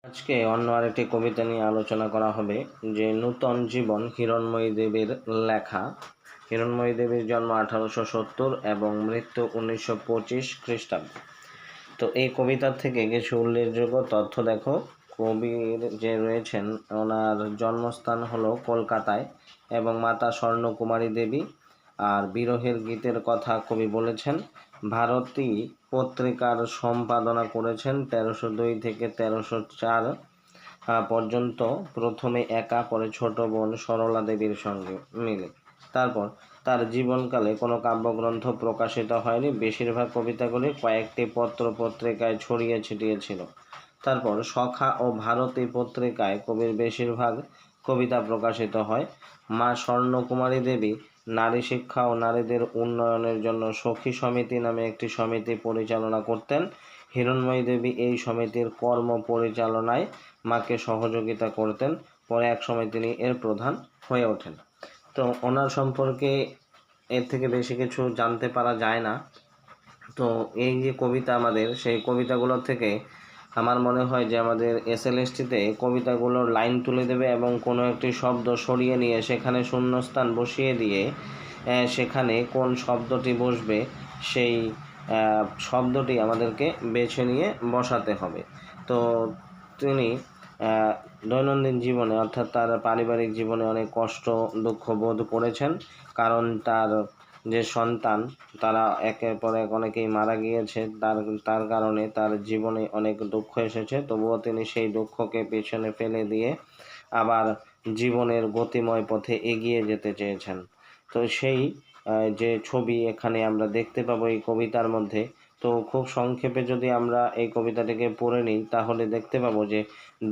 আজকে অন্য আরেকটি কবিতা নিয়ে আলোচনা করা হবে যে নূতন জীবন হিরণ্ময়ী দেবীর লেখা। হিরণ্ময়ী দেবীর জন্ম 1870 এবং মৃত্যু 1925 খ্রিস্টাব্দে। তো এই কবিতার থেকে কিছু উল্লেখযোগ্য তথ্য দেখো। কবির যে রয়েছেন ওনার জন্মস্থান হলো কলকাতায় এবং মাতা স্বর্ণকুমারী দেবী। আর বিরহের গীতের কথা কবি বলেছেন। ভারতী পত্রিকার সম্পাদনা করেছেন 1302 থেকে 1304 পর্যন্ত, প্রথমে একা, পরে ছোট বোন সরলা দেবীর সঙ্গে মিলে। তারপর তার জীবনকালে কোনো কাব্যগ্রন্থ প্রকাশিত হয়নি, বেশিরভাগ কবিতাগুলি কয়েকটি পত্র পত্রিকায় ছড়িয়ে ছিটিয়ে ছিল। তারপর সখা ও ভারতী পত্রিকায় কবির বেশিরভাগ কবিতা প্রকাশিত হয়। মা স্বর্ণকুমারী দেবী নারী শিক্ষা ও নারীদের উন্নয়নের জন্য সখী সমিতি নামে একটি সমিতি পরিচালনা করতেন। হিরণ্ময়ী দেবী এই সমিতির কর্ম পরিচালনায় মাকে সহযোগিতা করতেন। পরে একসময় তিনি এর প্রধান হয়ে ওঠেন। তো ওনার সম্পর্কে এর থেকে বেশি কিছু জানতে পারা যায় না। তো এই যে কবিতা আমাদের, সেই কবিতাগুলোর থেকে আমার মনে হয় যে আমাদের এসএলএসটিতে কবিতাগুলোর লাইন তুলে দেবে এবং কোনো একটি শব্দ সরিয়ে নিয়ে সেখানে শূন্যস্থান বসিয়ে দিয়ে সেখানে কোন শব্দটি বসবে সেই শব্দটি আমাদেরকে বেছে নিয়ে বসাতে হবে। তো তিনি দৈনন্দিন জীবনে অর্থাৎ তার পারিবারিক জীবনে অনেক কষ্ট দুঃখ বোধ করেছেন, কারণ তার যে সন্তান তারা একের পর এক অনেকেই মারা গিয়েছে। তার কারণে তার জীবনে অনেক দুঃখ এসেছে, তবুও তিনি সেই দুঃখকে পেছনে ফেলে দিয়ে আবার জীবনের গতিময় পথে এগিয়ে যেতে চেয়েছেন। তো সেই যে ছবি এখানে আমরা দেখতে পাবো এই কবিতার মধ্যে। তো খুব সংক্ষেপে যদি আমরা এই কবিতাটিকে পড়ে নিই তাহলে দেখতে পাবো যে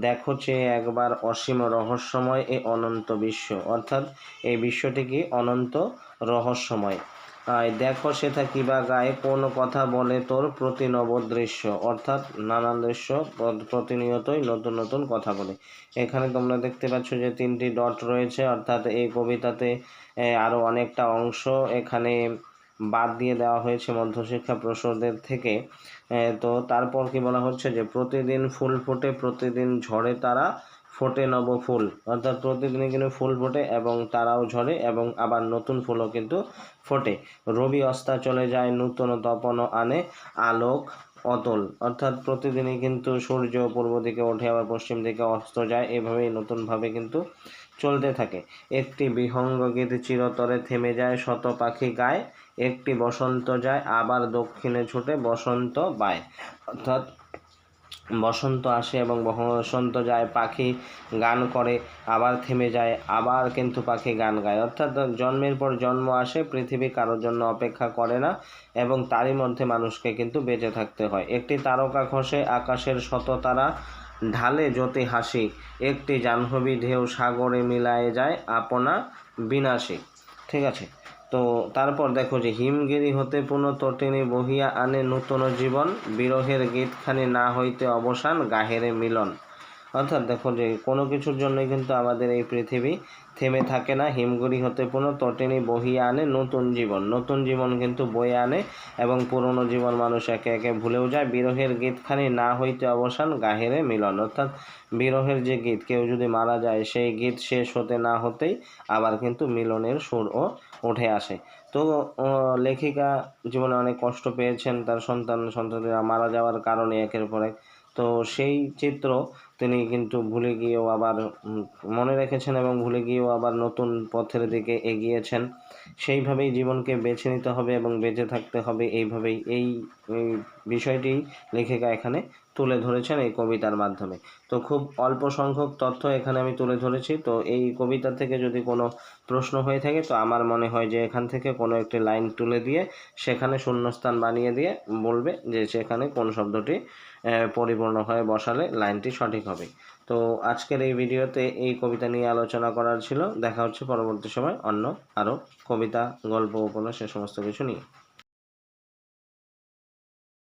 দেখো চেয়ে একবার অসীম রহস্যময় এই অনন্ত বিশ্ব, অর্থাৎ এই বিশ্বটি কি অনন্ত রহস্যময়। দেখো সেথা কিবা গায়ে, কোন কথা বলে তোর প্রতি নব দৃশ্য, অর্থাৎ নানান দৃশ্য প্রতিনিয়তই নতুন নতুন কথা বলে। এখানে তোমরা দেখতে পাচ্ছ যে 3টি ডট রয়েছে, অর্থাৎ এই কবিতাতে আরও অনেকটা অংশ এখানে বাদ দিয়ে দেওয়া হয়েছে মধ্যশিক্ষা প্রসূরদের থেকে। তো তারপর কি বলা হচ্ছে যে প্রতিদিন ফুল ফোটে, প্রতিদিন ঝরে তারা, ফোটে নব ফুল, অর্থাৎ প্রতিদিনই কিন্তু ফুল ফোটে এবং তারাও ঝরে এবং আবার নতুন ফুলও কিন্তু ফোটে। রবি অস্তা চলে যায়, নূতন তপন আনে, আলোক অতল, অর্থাৎ প্রতিদিনই কিন্তু সূর্য পূর্ব দিকে ওঠে আবার পশ্চিম দিকে অস্ত যায়, এভাবেই নতুনভাবে কিন্তু চলতে থাকে। একটি বিহঙ্গ গীত চিরতরে থেমে যায়, শত পাখি গায়, একটি বসন্ত যায় আবার দক্ষিণে ছুটে বসন্ত বায়, অর্থাৎ বসন্ত আসে এবং বসন্ত যায়, পাখি গান করে, আবার থেমে যায়, আবার কিন্তু পাখি গান গায়, অর্থাৎ জন্মের পর জন্ম আসে, পৃথিবী কারোর জন্য অপেক্ষা করে না এবং তারই মধ্যে মানুষকে কিন্তু বেঁচে থাকতে হয়। একটি তারকা খসে আকাশের শত তারা, ঢালে জ্যোতি হাসি, একটি জাহ্নবী ঢেউ সাগরে মিলায়ে যায় আপনা বিনাশী। ঠিক আছে। তো তারপর দেখো যে হিমগিরি হতে পুনঃ তটিনী বহিয়া আনে নূতন জীবন, বিরহের গীতখানি না হইতে অবসান গাহেরে মিলন, অর্থাৎ দেখো যে কোনো কিছুর জন্যই কিন্তু আমাদের এই পৃথিবী থেমে থাকে না। হিমগিরি হতে পুনঃ তটিনী বহিয়া আনে নতুন জীবন, নতুন জীবন কিন্তু বয়ে আনে এবং পুরনো জীবন মানুষ একে একে ভুলেও যায়। বিরহের গীতখানি না হইতে অবসান গাহেরে মিলন, অর্থাৎ বিরহের যে গীত, কেউ যদি মারা যায় সেই গীত শেষ হতে না হতেই আবার কিন্তু মিলনের সুরও উঠে আসে। তো লেখিকা জীবনে অনেক কষ্ট পেয়েছেন তার সন্তানরা মারা যাওয়ার কারণে একের পর এক। তো সেই চিত্র তিনি কিন্তু ভুলে গিয়েও আবার মনে রেখেছেন এবং ভুলে গিয়েও আবার নতুন পথের দিকে এগিয়েছেন। সেইভাবেই জীবনকে বেছে নিতে হবে এবং বেঁচে থাকতে হবে, এইভাবেই এই বিষয়টি লেখিকা এখানে তুলে ধরেছেন এই কবিতার মাধ্যমে। তো খুব অল্প সংখ্যক তথ্য এখানে আমি তুলে ধরেছি। তো এই কবিতা থেকে যদি কোনো প্রশ্ন হয়ে থাকে তো আমার মনে হয় যে এখান থেকে কোনো একটি লাইন তুলে দিয়ে সেখানে শূন্যস্থান বানিয়ে দিয়ে বলবে যে সেখানে কোন শব্দটি পরিপূর্ণ হয়ে বসালে লাইনটি সঠিক হবে। তো আজকের এই ভিডিওতে এই কবিতা নিয়ে আলোচনা করার ছিল। দেখা হচ্ছে পরবর্তী সময় অন্য আরও কবিতা, গল্প, উপন্যাস সে সমস্ত কিছু নিয়ে।